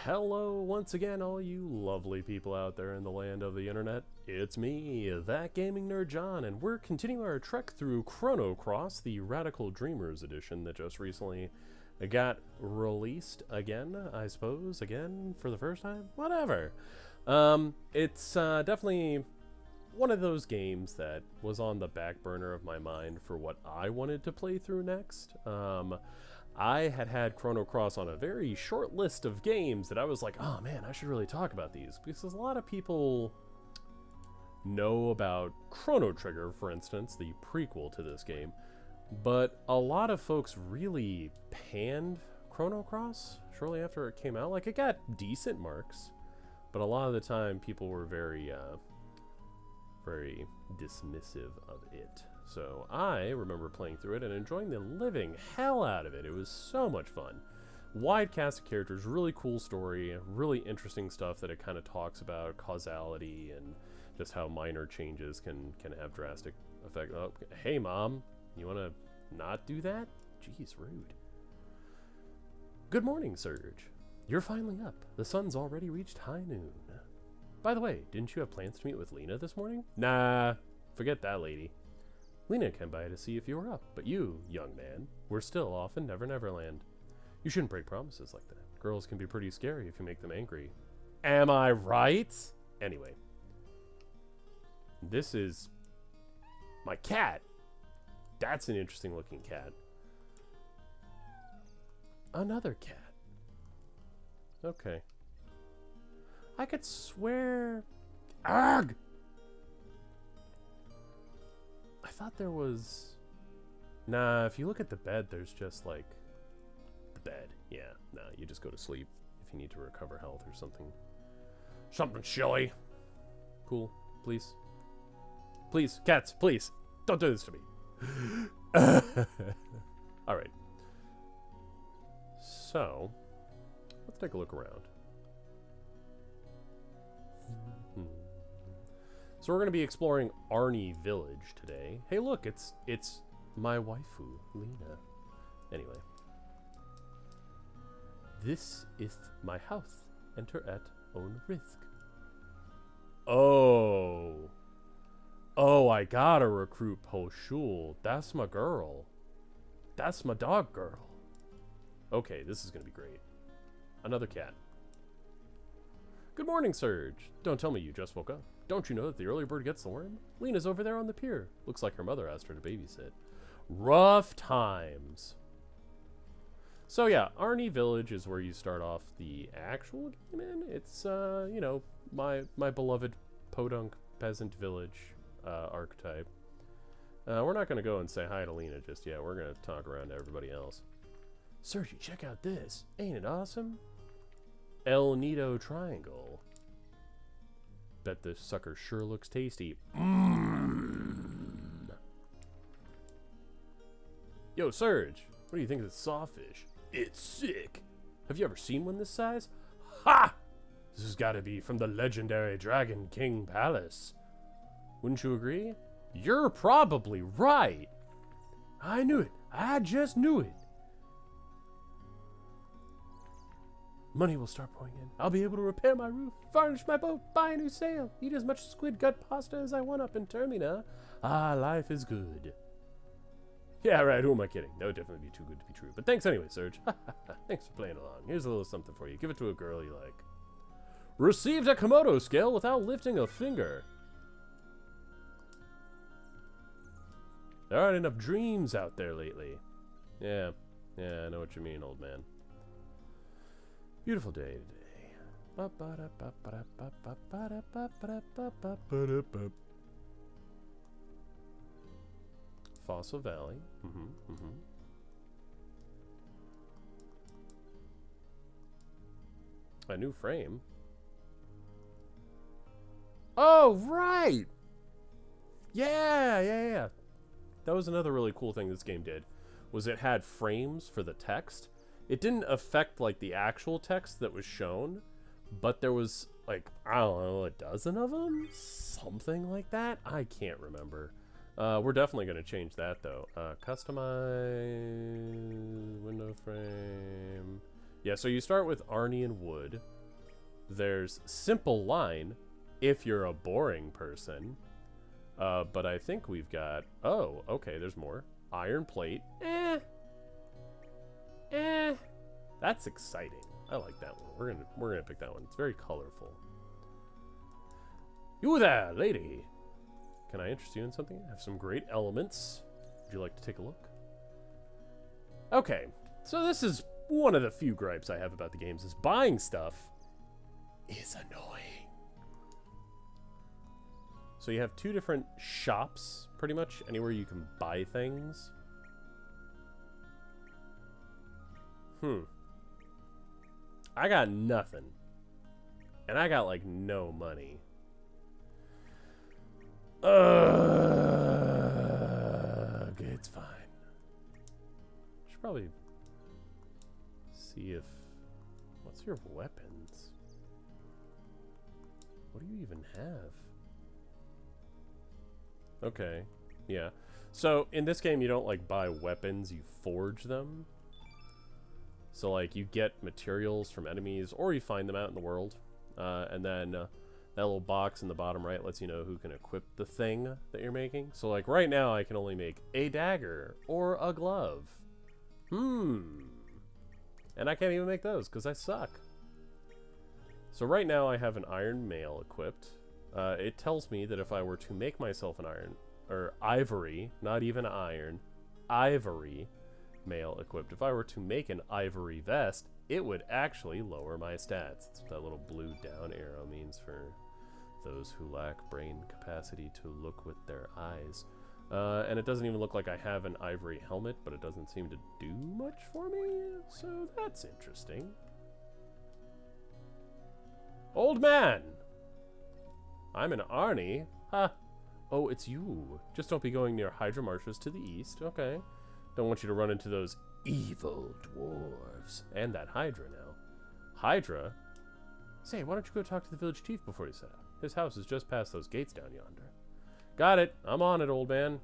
Hello once again, all you lovely people out there in the land of the internet. It's me, that gaming nerd John, and we're continuing our trek through Chrono Cross, the Radical Dreamers edition that just recently got released again, I suppose, again for the first time? Whatever. It's definitely one of those games that was on the back burner of my mind for what I wanted to play through next. I had Chrono Cross on a very short list of games that I was like, oh man, I should really talk about these, because a lot of people know about Chrono Trigger, for instance, the prequel to this game, but a lot of folks really panned Chrono Cross shortly after it came out. Like, it got decent marks, but a lot of the time people were very dismissive of it. So I remember playing through it and enjoying the living hell out of it. It was so much fun. Wide cast of characters, really cool story, really interesting stuff that it kind of talks about causality and just how minor changes can have drastic effect. Oh, hey mom, you want to not do that? Jeez, rude. Good morning, Serge. You're finally up. The sun's already reached high noon. By the way, didn't you have plans to meet with Lena this morning? Nah, forget that lady. Lena came by to see if you were up, but you, young man, were still off in Never Never Land. You shouldn't break promises like that. Girls can be pretty scary if you make them angry. Am I right? Anyway. This is my cat. That's an interesting looking cat. Another cat. Okay. I could swear... Arg! I thought there was... Nah, if you look at the bed, there's just, like... The bed. Yeah, nah, you just go to sleep if you need to recover health or something. Something silly. Cool. Please. Please, cats, please. Don't do this to me. Alright. So, let's take a look around. So we're going to be exploring Arnie Village today. Hey look, it's my waifu, Lena. Anyway. This is my house. Enter at own risk. Oh. Oh, I gotta recruit Po Shul. That's my girl. That's my dog girl. Okay, this is going to be great. Another cat. Good morning, Serge. Don't tell me you just woke up. Don't you know that the early bird gets the worm? Lena's over there on the pier. Looks like her mother asked her to babysit. Rough times. So yeah, Arnie Village is where you start off the actual game in. It's, you know, my beloved podunk peasant village archetype. We're not going to go and say hi to Lena just yet. We're going to talk around to everybody else. Sergey, check out this. Ain't it awesome? El Nido Triangle. Bet this sucker sure looks tasty. Mmm. Yo, Serge, what do you think of this sawfish? It's sick. Have you ever seen one this size? Ha! This has got to be from the legendary Dragon King Palace. Wouldn't you agree? You're probably right. I knew it. I just knew it. Money will start pouring in. I'll be able to repair my roof, varnish my boat, buy a new sail, eat as much squid gut pasta as I want up in Termina. Ah, life is good. Yeah, right, who am I kidding? That would definitely be too good to be true. But thanks anyway, Serge. Thanks for playing along. Here's a little something for you. Give it to a girl you like. Received a Komodo scale without lifting a finger. There aren't enough dreams out there lately. Yeah, I know what you mean, old man. Beautiful day today. Fossil Valley. A new frame. Oh, right! Yeah. That was another really cool thing this game did. Was it had frames for the text. It didn't affect, like, the actual text that was shown, but there was, like, I don't know, a dozen of them? Something like that? I can't remember. We're definitely going to change that, though. Customize window frame. Yeah, so you start with Arnie and wood. There's simple line if you're a boring person. But I think we've got... Oh, okay, there's more. Iron plate. That's exciting. I like that one. We're gonna pick that one. It's very colorful. You there, lady. Can I interest you in something? I have some great elements. Would you like to take a look? Okay, so this is one of the few gripes I have about the games, is buying stuff is annoying. So you have two different shops, pretty much, anywhere you can buy things. I got nothing. And I got, like, no money. It's fine. Should probably see if... What's your weapons? What do you even have? Okay, yeah. So, in this game, you don't, like, buy weapons, you forge them. So, like, you get materials from enemies, or you find them out in the world. And then, that little box in the bottom right lets you know who can equip the thing that you're making. So, like, right now, I can only make a dagger, or a glove. And I can't even make those, because I suck. So, right now, I have an iron mail equipped. It tells me that if I were to make myself an ivory, not even iron, ivory mail equipped. If I were to make an ivory vest, it would actually lower my stats. That's what that little blue down arrow means for those who lack brain capacity to look with their eyes. And it doesn't even look like I have an ivory helmet, but it doesn't seem to do much for me, so that's interesting. Old man! I'm an Arnie. Ha! Oh, it's you. Just don't be going near Hydra Marshes to the east. Okay. Don't want you to run into those evil dwarves. And that Hydra now. Hydra? Say, why don't you go talk to the village chief before you set out? His house is just past those gates down yonder. Got it. I'm on it, old man.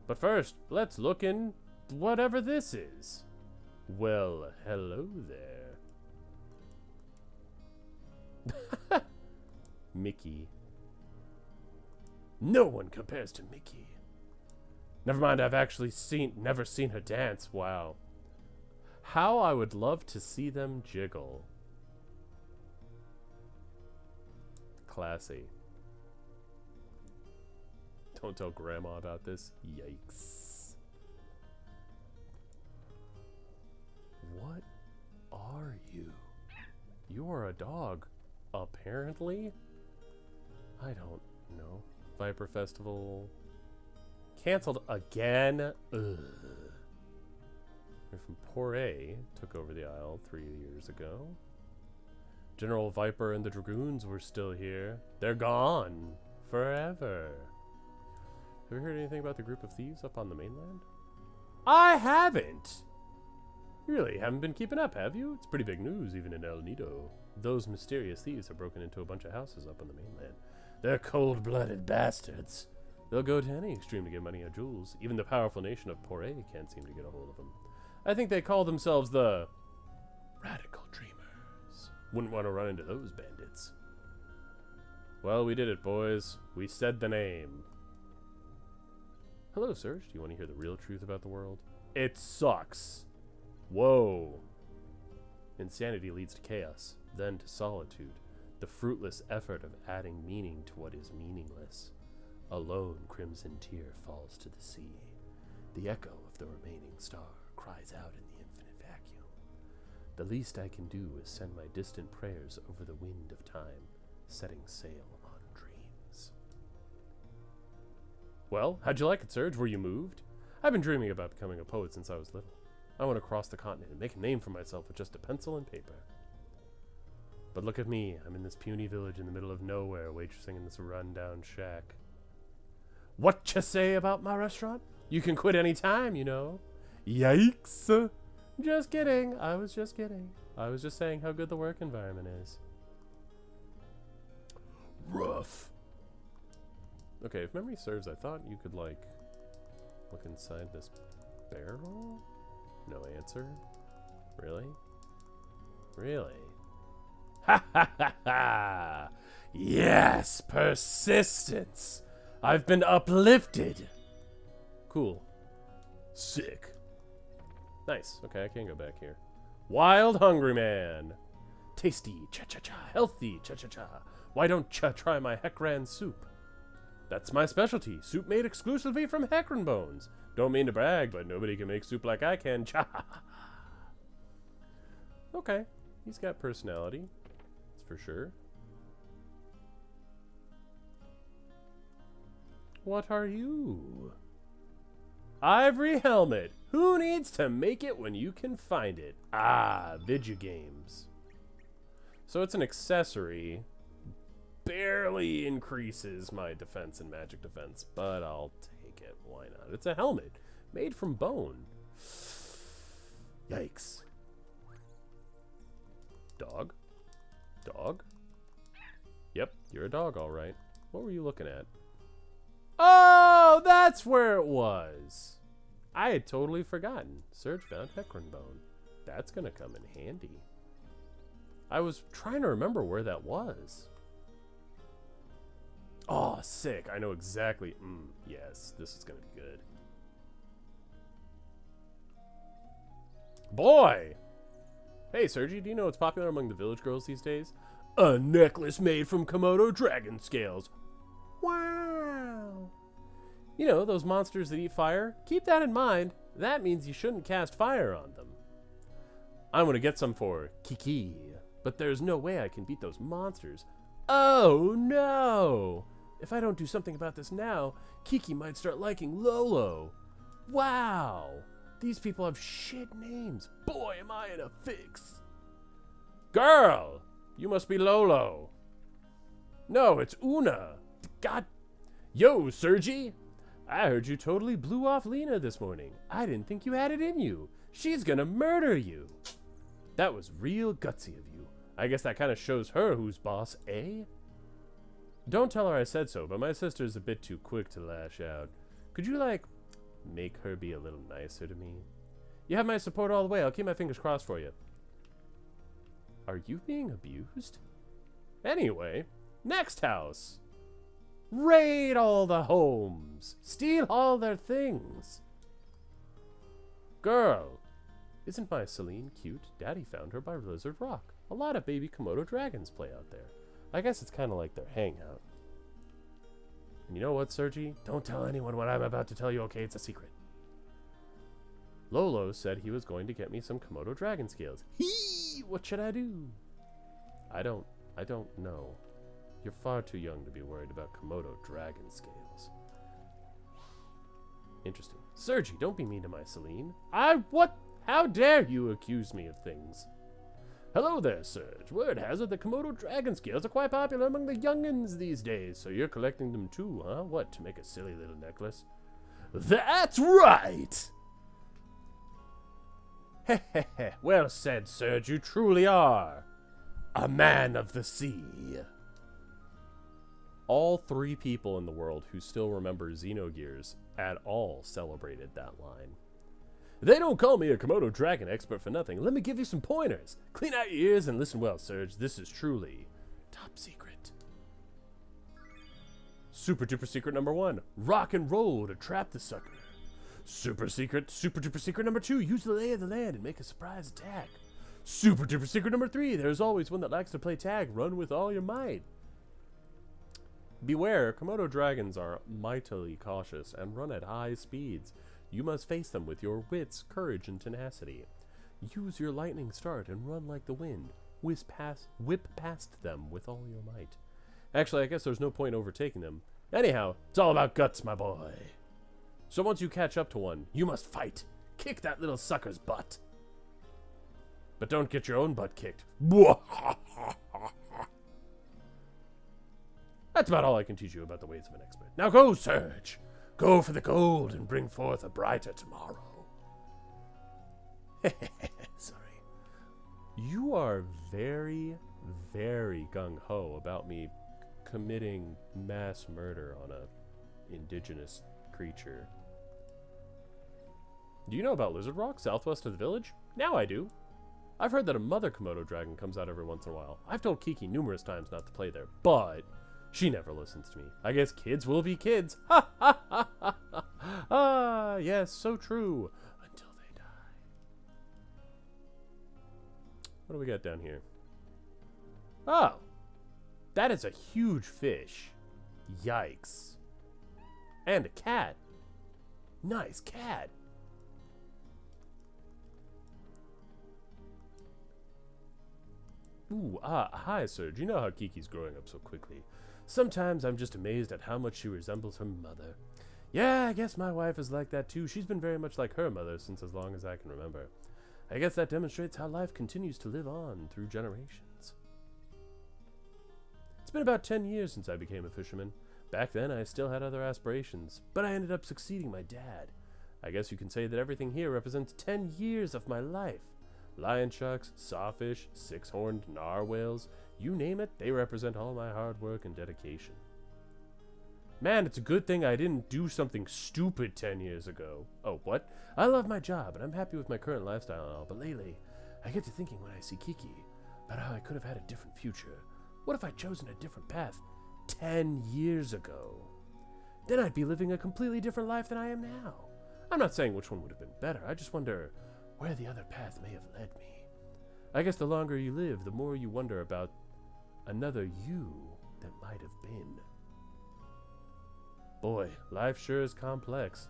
But first, let's look in whatever this is. Well, hello there. Mickey. No one compares to Mickey. Never mind, I've actually never seen her dance. Wow. How I would love to see them jiggle. Classy. Don't tell Grandma about this. Yikes. What are you? You are a dog. Apparently? I don't know. Viper Festival. Cancelled again? Ugh. They're from Poré. Took over the Isle 3 years ago. General Viper and the Dragoons were still here. They're gone. Forever. Have you heard anything about the group of thieves up on the mainland? I haven't! You really haven't been keeping up, have you? It's pretty big news, even in El Nido. Those mysterious thieves have broken into a bunch of houses up on the mainland. They're cold-blooded bastards. They'll go to any extreme to get money or jewels. Even the powerful nation of Poré can't seem to get a hold of them. I think they call themselves the Radical Dreamers. Wouldn't want to run into those bandits. Well, we did it, boys. We said the name. Hello, Serge. Do you want to hear the real truth about the world? It sucks. Whoa. Insanity leads to chaos, then to solitude. The fruitless effort of adding meaning to what is meaningless. A lone crimson tear falls to the sea. The echo of the remaining star cries out in the infinite vacuum. The least I can do is send my distant prayers over the wind of time, setting sail on dreams. Well, how'd you like it, Serge? Were you moved? I've been dreaming about becoming a poet since I was little. I want to cross the continent and make a name for myself with just a pencil and paper. But look at me. I'm in this puny village in the middle of nowhere, waitressing in this run-down shack. What you say about my restaurant? You can quit any time, you know. Yikes! Just kidding. I was just kidding. I was just saying how good the work environment is. Rough. Okay, if memory serves, I thought you could, like, look inside this barrel? No answer. Really? Really? Ha ha ha ha! Yes! Persistence! I've been uplifted! Cool. Sick. Nice. Okay, I can go back here. Wild Hungry Man! Tasty, cha-cha-cha. Healthy, cha-cha-cha. Why don't ya try my Heckran soup? That's my specialty. Soup made exclusively from Heckran bones. Don't mean to brag, but nobody can make soup like I can. Cha! Okay. He's got personality. That's for sure. What are you? Ivory helmet. Who needs to make it when you can find it? Ah, video games. So it's an accessory. Barely increases my defense and magic defense, but I'll take it. Why not? It's a helmet made from bone. Yikes. Dog? Dog? Yep, you're a dog, all right. What were you looking at? Oh, that's where it was. I had totally forgotten. Serge found Heckran bone. That's gonna come in handy. I was trying to remember where that was. Oh, sick. I know exactly. Yes, this is gonna be good. Boy! Hey, Sergey, do you know what's popular among the village girls these days? A necklace made from Komodo Dragon scales. Wow! You know, those monsters that eat fire? Keep that in mind. That means you shouldn't cast fire on them. I'm gonna get some for Kiki, but there's no way I can beat those monsters. Oh, no! If I don't do something about this now, Kiki might start liking Lolo. Wow! These people have shit names. Boy, am I in a fix. Girl! You must be Lolo. No, it's Una. God. Yo, Sergey! I heard you totally blew off Lena this morning. I didn't think you had it in you. She's gonna murder you. That was real gutsy of you. I guess that kind of shows her who's boss, eh? Don't tell her I said so, but my sister's a bit too quick to lash out. Could you, like, make her be a little nicer to me? You have my support all the way. I'll keep my fingers crossed for you. Are you being abused? Anyway, next house. Raid all the homes. Steal all their things. Girl, isn't my Celine cute? Daddy found her by Lizard Rock. A lot of baby Komodo dragons play out there. I guess it's kind of like their hangout. And you know what, Sergey? Don't tell anyone what I'm about to tell you, okay? It's a secret. Lolo said he was going to get me some Komodo dragon scales. Hee! What should I do? I don't know. You're far too young to be worried about Komodo dragon scales. Interesting. Sergey, don't be mean to my Celine. What? How dare you accuse me of things? Hello there, Serge. Word has it that Komodo dragon scales are quite popular among the youngins these days, so you're collecting them too, huh? What, to make a silly little necklace? That's right! Hehehe, well said, Serge, you truly are a man of the sea. All 3 people in the world who still remember Xenogears at all celebrated that line. They don't call me a Komodo Dragon expert for nothing. Let me give you some pointers. Clean out your ears and listen well, Serge. This is truly top secret. Super duper secret number 1. Rock and roll to trap the sucker. Super duper secret number 2. Use the lay of the land and make a surprise attack. Super duper secret number 3. There's always one that likes to play tag. Run with all your might. Beware, Komodo dragons are mightily cautious and run at high speeds. You must face them with your wits, courage, and tenacity. Use your lightning start and run like the wind. Whip past them with all your might. Actually, I guess there's no point overtaking them. Anyhow, it's all about guts, my boy. So once you catch up to one, you must fight. Kick that little sucker's butt. But don't get your own butt kicked. That's about all I can teach you about the ways of an expert. Now go, Serge! Go for the gold and bring forth a brighter tomorrow. Sorry. You are very, very gung-ho about me committing mass murder on a indigenous creature. Do you know about Lizard Rock, southwest of the village? Now I do. I've heard that a mother Komodo Dragon comes out every once in a while. I've told Kiki numerous times not to play there, but she never listens to me. I guess kids will be kids. Ha ha ha ha ha. Ah, yes, so true. Until they die. What do we got down here? Oh, that is a huge fish. Yikes. And a cat. Nice cat. Ooh, hi, Serge. You know how Kiki's growing up so quickly. Sometimes I'm just amazed at how much she resembles her mother. Yeah, I guess my wife is like that too. She's been very much like her mother since as long as I can remember. I guess that demonstrates how life continues to live on through generations. It's been about 10 years since I became a fisherman. Back then, I still had other aspirations, but I ended up succeeding my dad. I guess you can say that everything here represents 10 years of my life. Lion sharks, sawfish, six-horned narwhals, you name it, they represent all my hard work and dedication. Man, it's a good thing I didn't do something stupid 10 years ago. Oh, what? I love my job, and I'm happy with my current lifestyle and all, but lately, I get to thinking when I see Kiki about how I could have had a different future. What if I'd chosen a different path 10 years ago? Then I'd be living a completely different life than I am now. I'm not saying which one would have been better, I just wonder where the other path may have led me. I guess the longer you live, the more you wonder about another you that might have been. Boy, life sure is complex.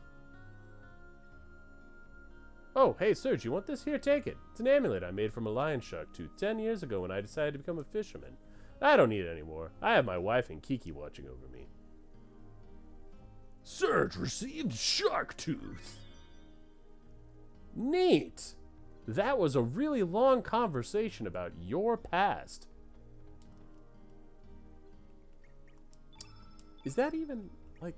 Oh, hey Serge, you want this? Here, take it. It's an amulet I made from a lion shark tooth 10 years ago when I decided to become a fisherman. I don't need it anymore. I have my wife and Kiki watching over me. Serge received shark tooth. Neat. That was a really long conversation about your past. Is that even, like,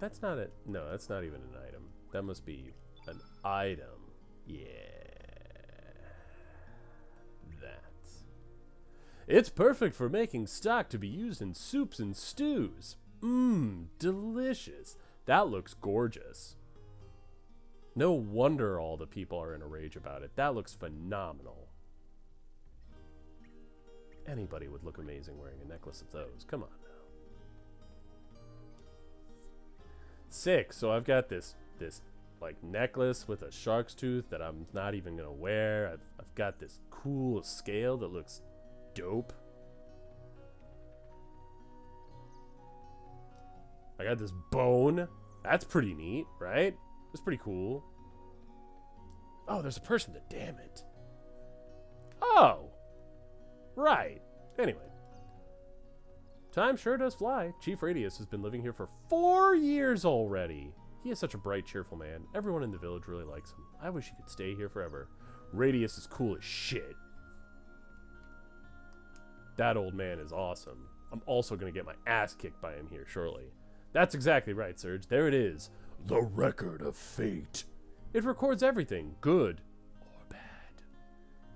that's not a, no, that's not even an item. That must be an item. Yeah. That. It's perfect for making stock to be used in soups and stews. Mmm, delicious. That looks gorgeous. No wonder all the people are in a rage about it. That looks phenomenal. Anybody would look amazing wearing a necklace of those. Come on now. Sick. So I've got this like necklace with a shark's tooth that I'm not even gonna wear. I've got this cool scale that looks dope. I got this bone. That's pretty neat, right? That's pretty cool. Oh, there's a person there. Damn it. Oh. Right. Anyway. Time sure does fly. Chief Radius has been living here for 4 years already. He is such a bright, cheerful man. Everyone in the village really likes him. I wish he could stay here forever. Radius is cool as shit. That old man is awesome. I'm also going to get my ass kicked by him here shortly. That's exactly right, Serge. There it is. The Record of Fate. It records everything, good or bad.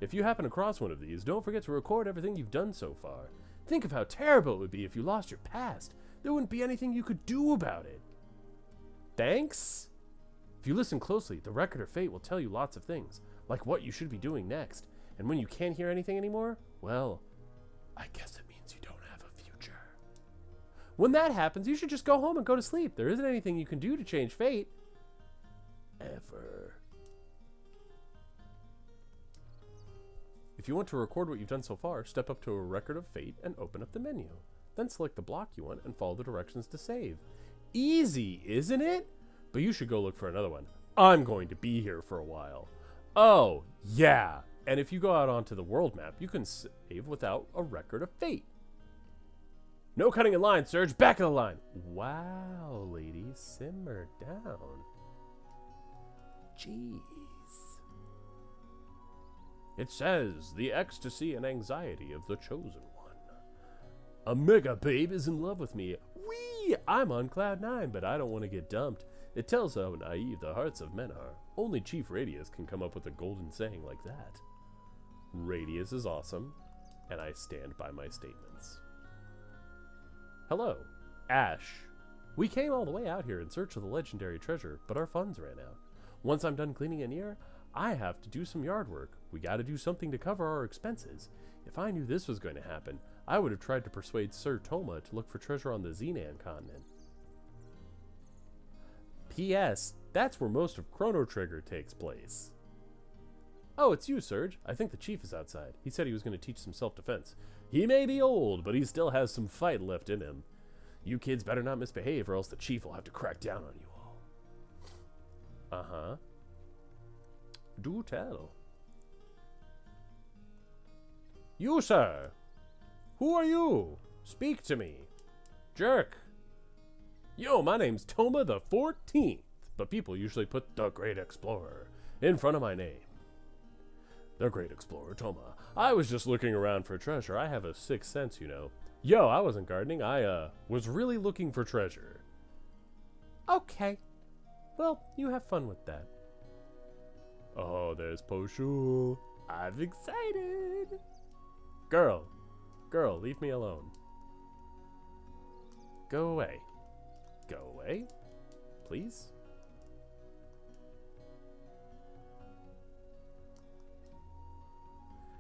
If you happen across one of these, don't forget to record everything you've done so far. Think of how terrible it would be if you lost your past. There wouldn't be anything you could do about it. Thanks? If you listen closely, the Record of Fate will tell you lots of things, like what you should be doing next. And when you can't hear anything anymore, well, I guess it means you don't have a future. When that happens, you should just go home and go to sleep. There isn't anything you can do to change fate. Ever. If you want to record what you've done so far, step up to a Record of Fate and open up the menu. Then select the block you want and follow the directions to save. Easy, isn't it? But you should go look for another one. I'm going to be here for a while. Oh, yeah. And if you go out onto the world map, you can save without a Record of Fate. No cutting in line, Serge. Back of the line. Wow, ladies. Simmer down. Jeez. It says, the ecstasy and anxiety of the chosen one. A mega babe is in love with me. Whee! I'm on cloud 9, but I don't want to get dumped. It tells how naive the hearts of men are. Only Chief Radius can come up with a golden saying like that. Radius is awesome, and I stand by my statements. Hello, Ash. We came all the way out here in search of the legendary treasure, but our funds ran out. Once I'm done cleaning an ear, I have to do some yard work. We gotta do something to cover our expenses. If I knew this was going to happen, I would have tried to persuade Sir Toma to look for treasure on the Xenan continent. P.S. That's where most of Chrono Trigger takes place. Oh, it's you, Serge. I think the chief is outside. He said he was going to teach some self-defense. He may be old, but he still has some fight left in him. You kids better not misbehave, or else the chief will have to crack down on you all. Uh-huh. Do tell. You, sir. Who are you? Speak to me. Jerk. Yo, my name's Toma the 14th, but people usually put the Great Explorer in front of my name. The Great Explorer, Toma. I was just looking around for treasure. I have a sixth sense, you know. Yo, I wasn't gardening. I, was really looking for treasure. Okay. Well, you have fun with that. Oh, there's Poshul. I'm excited. Girl, leave me alone. Go away. Go away, please.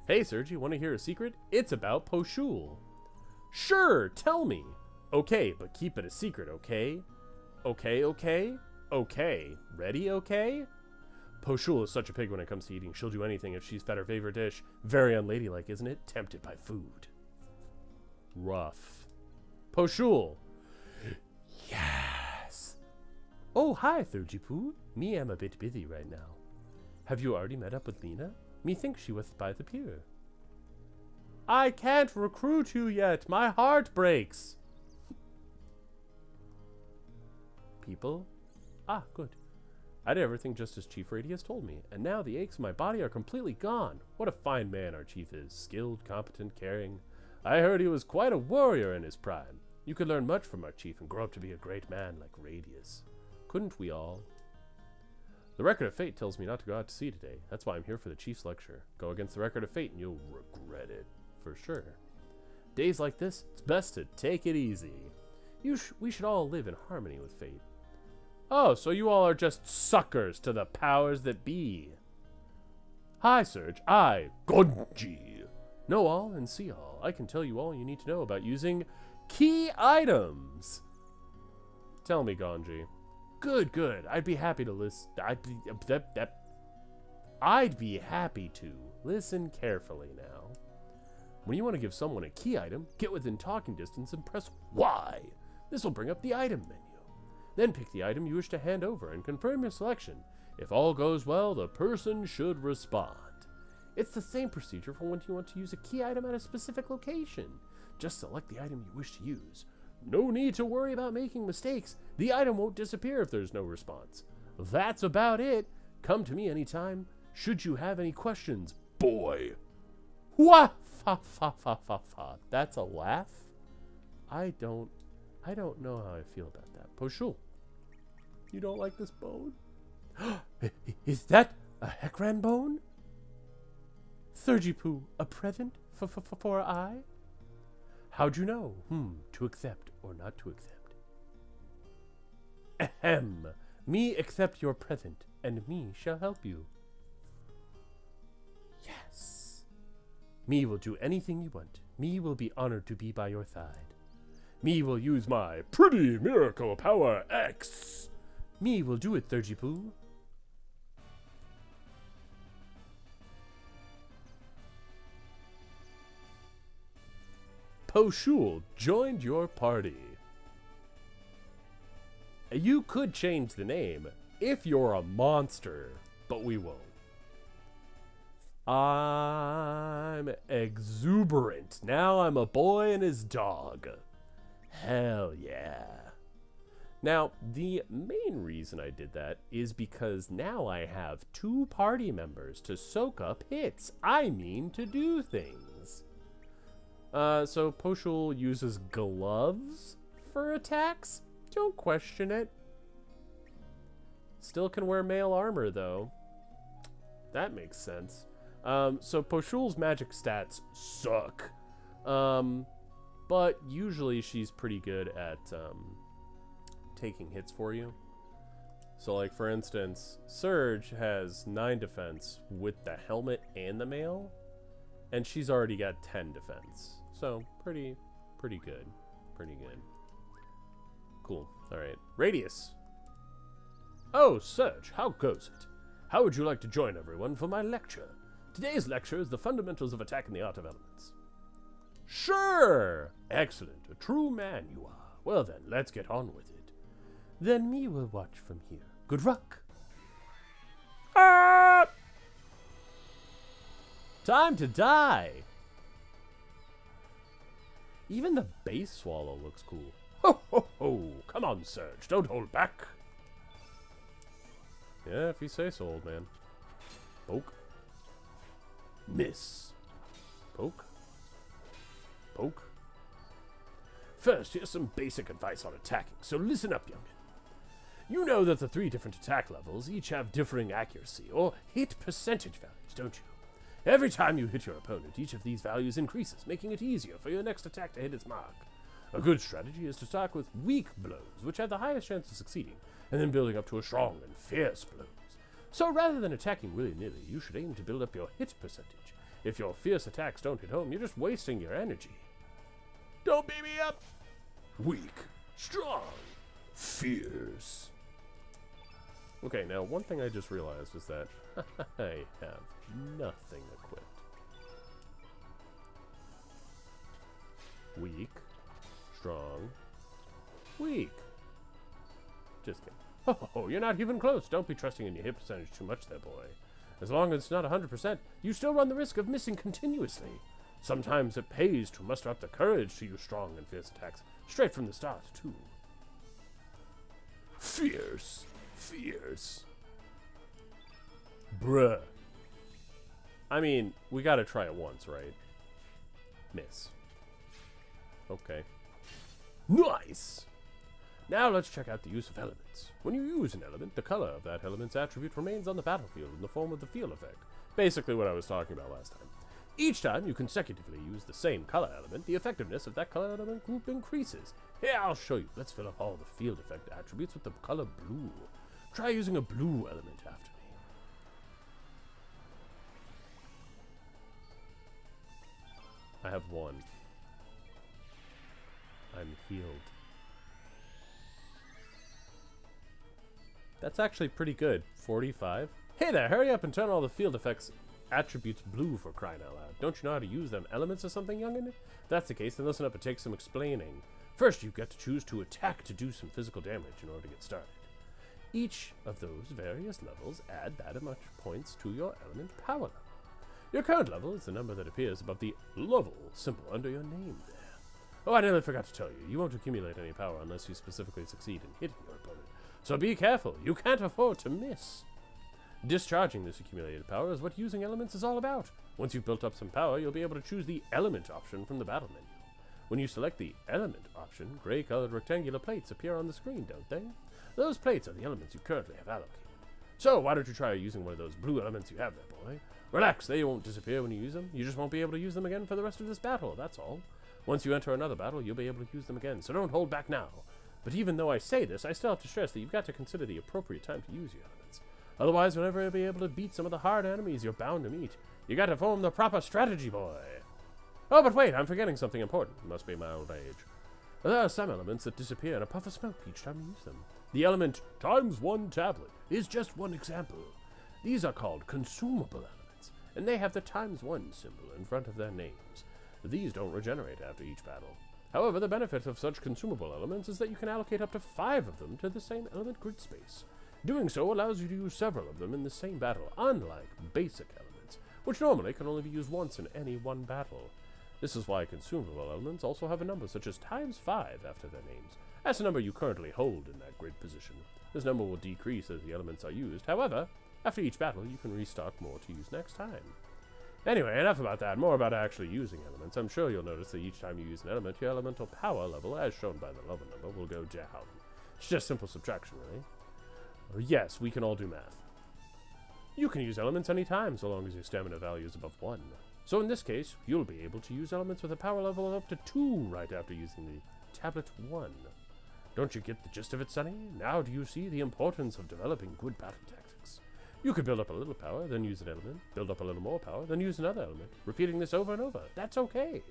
Hey, Serge, you want to hear a secret? It's about Poshul. Sure, tell me. Okay, but keep it a secret, okay? Okay, okay? Okay. Ready, okay? Poshul is such a pig when it comes to eating. She'll do anything if she's fed her favorite dish. Very unladylike, isn't it? Tempted by food. Rough. Poshul. Yes. Oh, hi, Thurjipu. Me am a bit busy right now. Have you already met up with Lena? Methinks she was by the pier. I can't recruit you yet. My heart breaks. People? Ah, good. I did everything just as Chief Radius told me, and now the aches in my body are completely gone. What a fine man our chief is. Skilled, competent, caring. I heard he was quite a warrior in his prime. You could learn much from our chief and grow up to be a great man like Radius. Couldn't we all? The record of fate tells me not to go out to sea today. That's why I'm here for the chief's lecture. Go against the record of fate and you'll regret it, for sure. Days like this, it's best to take it easy. We should all live in harmony with fate. Oh, so you all are just suckers to the powers that be. Hi, Serge. I, Gonji, know all and see all. I can tell you all you need to know about using key items. Tell me, Gonji. Good, good. I'd be happy to listen. I'd be happy to. Listen carefully now. When you want to give someone a key item, get within talking distance and press Y. This will bring up the item menu. Then pick the item you wish to hand over and confirm your selection. If all goes well, the person should respond. It's the same procedure for when you want to use a key item at a specific location. Just select the item you wish to use. No need to worry about making mistakes. The item won't disappear if there's no response. That's about it. Come to me anytime. Should you have any questions, boy. Wah! Fa fa fa fa fa. That's a laugh? I don't know how I feel about that. Poshul, you don't like this bone? Is that a Hekran bone? Thurjipu, a present for I? How'd you know? To accept or not to accept? Ahem. Me accept your present, and me shall help you. Yes. Me will do anything you want. Me will be honored to be by your side. Me will use my pretty miracle power X. Me will do it, Thurjipu. Poshul joined your party. You could change the name if you're a monster, but we won't. I'm exuberant. Now I'm a boy and his dog. Hell yeah. Now, the main reason I did that is because now I have 2 party members to soak up hits. I mean to do things. So Poshul uses gloves for attacks? Don't question it. Still can wear male armor, though. That makes sense. So Poshul's magic stats suck. But usually she's pretty good at taking hits for you. So, like, for instance, Serge has 9 defense with the helmet and the mail, and she's already got 10 defense. So, pretty good. Pretty good. Cool. Alright. Radius. Oh, Serge, how goes it? How would you like to join everyone for my lecture? Today's lecture is the fundamentals of attack and the art of elements. Sure! Excellent. A true man you are. Well then, let's get on with it. Then me will watch from here. Good luck. Ah! Time to die. Even the base swallow looks cool. Ho ho ho! Come on, Serge. Don't hold back. Yeah, if you say so, old man. Poke. Miss. Poke. Poke. First, here's some basic advice on attacking, so listen up, youngin. You know that the 3 different attack levels each have differing accuracy, or hit percentage values, don't you? Every time you hit your opponent, each of these values increases, making it easier for your next attack to hit its mark. A good strategy is to start with weak blows, which have the highest chance of succeeding, and then building up to a strong and fierce blows. So rather than attacking willy-nilly, you should aim to build up your hit percentage. If your fierce attacks don't hit home, you're just wasting your energy. Don't beat me up! Weak, strong, fierce. Okay, now one thing I just realized is that I have nothing equipped. Weak, strong, weak. Just kidding. Oh, you're not even close. Don't be trusting in your hit percentage too much there, boy. As long as it's not 100%, you still run the risk of missing continuously. Sometimes it pays to muster up the courage to use strong and fierce attacks, straight from the start, too. Fierce. Fierce. Bruh. I mean, we gotta try it once, right? Miss. Okay. Nice! Now let's check out the use of elements. When you use an element, the color of that element's attribute remains on the battlefield in the form of the field effect. Basically what I was talking about last time. Each time you consecutively use the same color element, the effectiveness of that color element group increases. Here, I'll show you. Let's fill up all the field effect attributes with the color blue. Try using a blue element after me. I have 1. I'm healed. That's actually pretty good. 45. Hey there, hurry up and turn all the field effects attributes blue, for crying out loud. Don't you know how to use them elements or something, youngin? If that's the case, then listen up and take some explaining. First, you get to choose to attack to do some physical damage in order to get started. Each of those various levels add that much points to your element power level. Your current level is the number that appears above the level symbol under your name there. Oh, I nearly forgot to tell you, you won't accumulate any power unless you specifically succeed in hitting your opponent. So be careful, you can't afford to miss. Discharging this accumulated power is what using elements is all about. Once you've built up some power, you'll be able to choose the element option from the battle menu. When you select the element option, gray-colored rectangular plates appear on the screen, don't they? Those plates are the elements you currently have allocated. So why don't you try using one of those blue elements you have there, boy? Relax, they won't disappear when you use them. You just won't be able to use them again for the rest of this battle, that's all. Once you enter another battle, you'll be able to use them again, so don't hold back now. But even though I say this, I still have to stress that you've got to consider the appropriate time to use your elements. Otherwise, you'll never be able to beat some of the hard enemies you're bound to meet. You got to form the proper strategy, boy. Oh, but wait, I'm forgetting something important. It must be my old age. There are some elements that disappear in a puff of smoke each time you use them. The element ×1 tablet is just one example. These are called consumable elements, and they have the ×1 symbol in front of their names. These don't regenerate after each battle. However, the benefit of such consumable elements is that you can allocate up to 5 of them to the same element grid space. Doing so allows you to use several of them in the same battle, unlike basic elements, which normally can only be used once in any one battle. This is why consumable elements also have a number such as ×5 after their names. That's the number you currently hold in that grid position. This number will decrease as the elements are used. However, after each battle, you can restock more to use next time. Anyway, enough about that. More about actually using elements. I'm sure you'll notice that each time you use an element, your elemental power level, as shown by the level number, will go down. It's just simple subtraction, really. Yes, we can all do math. You can use elements anytime, so long as your stamina value is above 1. So in this case, you'll be able to use elements with a power level of up to 2 right after using the tablet 1. Don't you get the gist of it, Sonny? Now do you see the importance of developing good battle tactics? You could build up a little power, then use an element, build up a little more power, then use another element, repeating this over and over. That's okay.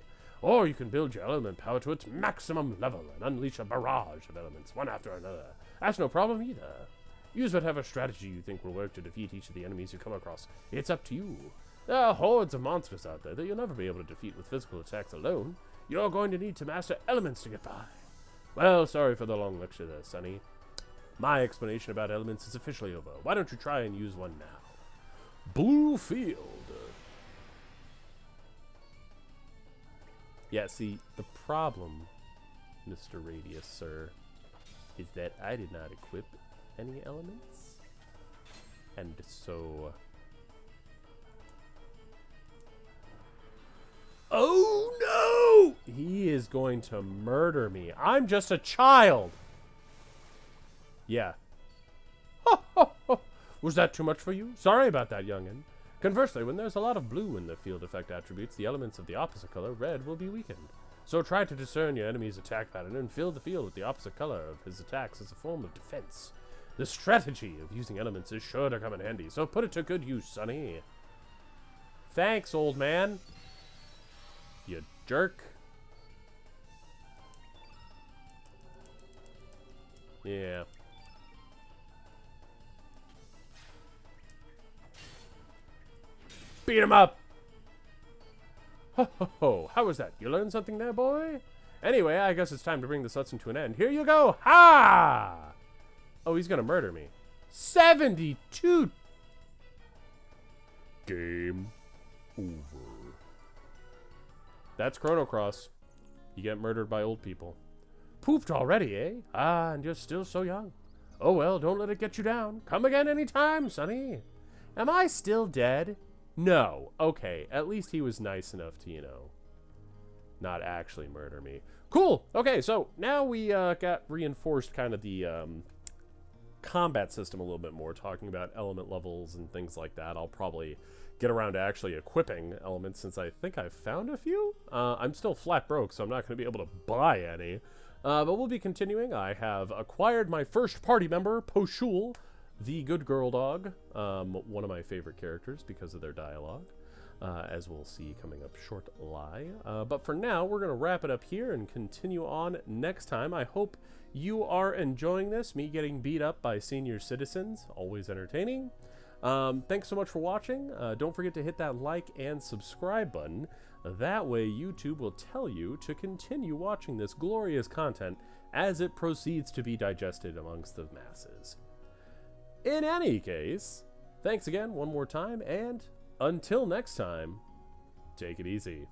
Or you can build your element power to its maximum level and unleash a barrage of elements, one after another. That's no problem either. Use whatever strategy you think will work to defeat each of the enemies you come across. It's up to you. There are hordes of monsters out there that you'll never be able to defeat with physical attacks alone. You're going to need to master elements to get by. Well, sorry for the long lecture there, Sonny. My explanation about elements is officially over. Why don't you try and use one now? Blue field. Yeah, see, the problem, Mr. Radius, sir, is that I did not equip any elements. And so... Oh no! He is going to murder me. I'm just a child! Yeah. Was that too much for you? Sorry about that, youngin'. Conversely, when there's a lot of blue in the field effect attributes, the elements of the opposite color, red, will be weakened. So try to discern your enemy's attack pattern and fill the field with the opposite color of his attacks as a form of defense. The strategy of using elements is sure to come in handy, so put it to good use, Sonny. Thanks, old man. You jerk. Yeah. Beat him up! Ho ho ho, how was that? You learned something there, boy? Anyway, I guess it's time to bring this lesson to an end. Here you go! Ha! Oh, he's gonna murder me. 72! Game over. That's Chrono Cross. You get murdered by old people. Poofed already, eh? Ah, and you're still so young. Oh well, don't let it get you down. Come again anytime, Sonny. Am I still dead? No. Okay, at least he was nice enough to, you know, not actually murder me. Cool. Okay, so now we got reinforced kind of the combat system a little bit more, talking about element levels and things like that. I'll probably get around to actually equipping elements since I think I've found a few. I'm still flat broke, so I'm not going to be able to buy any. But we'll be continuing. I have acquired my first party member, Poshul, the good girl dog, one of my favorite characters because of their dialogue, as we'll see coming up shortly. But for now, we're going to wrap it up here and continue on next time. I hope you are enjoying this, me getting beat up by senior citizens, always entertaining. Thanks so much for watching. Don't forget to hit that like and subscribe button. That way YouTube will tell you to continue watching this glorious content as it proceeds to be digested amongst the masses. In any case, thanks again one more time, and until next time, take it easy.